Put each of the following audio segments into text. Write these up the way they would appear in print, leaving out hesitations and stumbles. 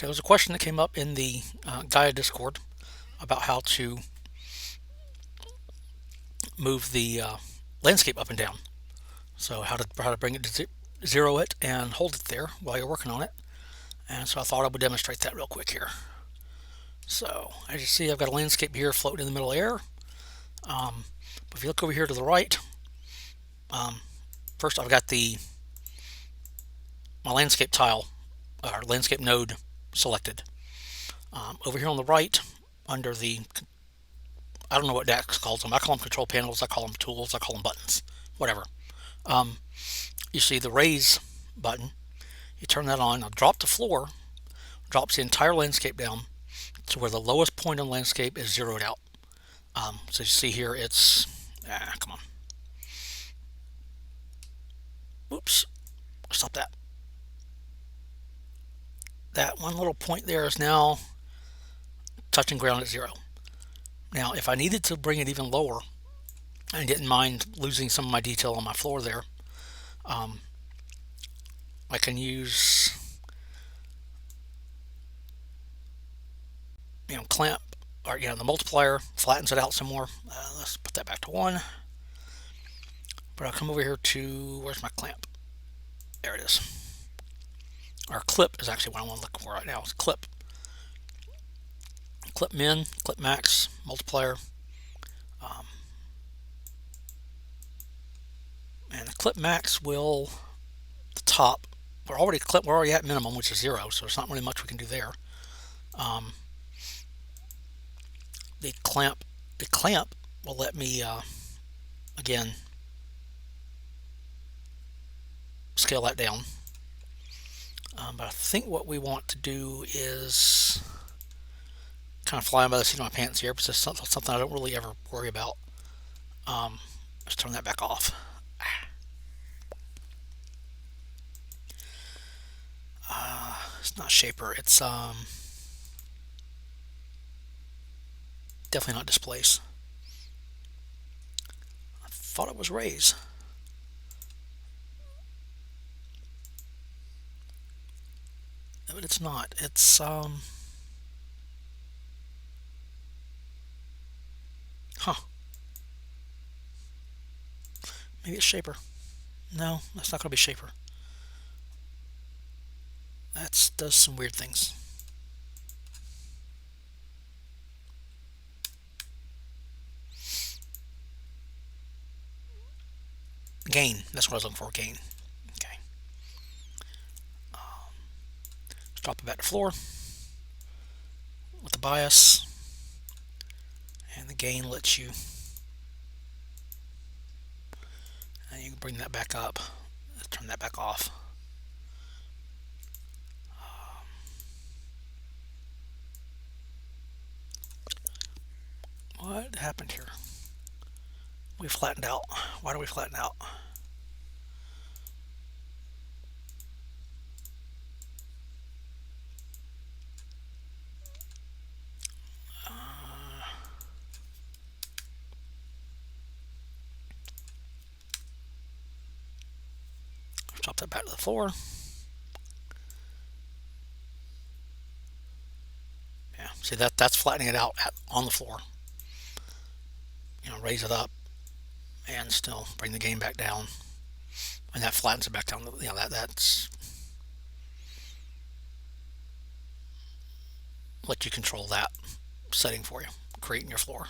There was a question that came up in the Gaia Discord about how to move the landscape up and down. So how to bring it to zero it and hold it there while you're working on it. And so I thought I would demonstrate that real quick here. So as you see, I've got a landscape here floating in the middle of the air. But if you look over here to the right, um, first I've got my landscape tile or landscape node selected. Over here on the right, under the, I don't know what Dax calls them. I call them control panels. I call them tools. I call them buttons. Whatever. Um, you see the raise button. You turn that on. Now drop to floor. Drops the entire landscape down to where the lowest point on the landscape is zeroed out. So you see here, it's come on. Oops. Stop that. That one little point there is now touching ground at zero. Now, if I needed to bring it even lower, I didn't mind losing some of my detail on my floor there, um, I can use, clamp, or the multiplier flattens it out some more. Let's put that back to 1. But I'll come over here to, where's my clamp? There it is. Our clip is actually what I want to look for right now. It's clip. Clip min, clip max, multiplier. And the clip max will, the top, we're already at minimum, which is 0, so there's not really much we can do there. Um, the clamp will let me, again, scale that down. But I think what we want to do is kind of flying by the seat of my pants here, because it's something I don't really ever worry about. Let's turn that back off. It's not shaper. It's definitely not displace. I thought it was raise. But it's not. It's huh. Maybe it's shaper. No, that's not going to be shaper. That does some weird things. Gain. That's what I was looking for. Gain. Okay. Let's drop it back to floor with the bias, and the gain lets you, and you can bring that back up. Let's turn that back off. What happened here? We flattened out. Why do we flatten out? Drop that back to the floor. Yeah, see that's flattening it out on the floor. Raise it up and still bring the gain back down, and that flattens it back down. That's let you control that setting for you, creating your floor.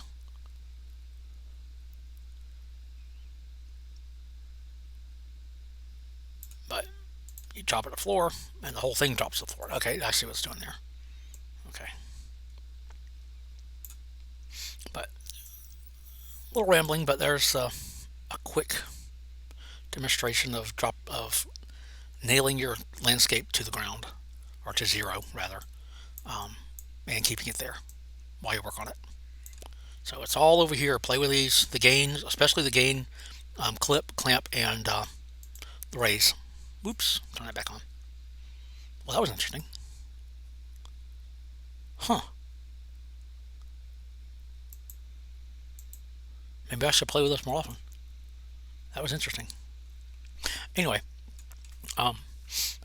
But you drop it to the floor, and the whole thing drops to the floor. Okay, I see what's doing there. Okay, but a little rambling, but there's a quick demonstration of nailing your landscape to the ground, or to zero rather, and keeping it there while you work on it. So it's all over here. Play with these, the gain, especially the gain, clip, clamp, and the raise. Whoops, turn that back on. Well, that was interesting. Huh. Maybe I should play with this more often. That was interesting. Anyway,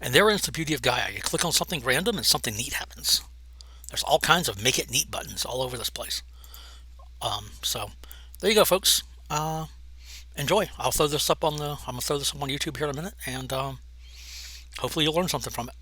And therein is the beauty of Gaia. You click on something random and something neat happens. There's all kinds of make it neat buttons all over this place. So there you go, folks. Enjoy. I'm gonna throw this up on YouTube here in a minute, and hopefully you'll learn something from it.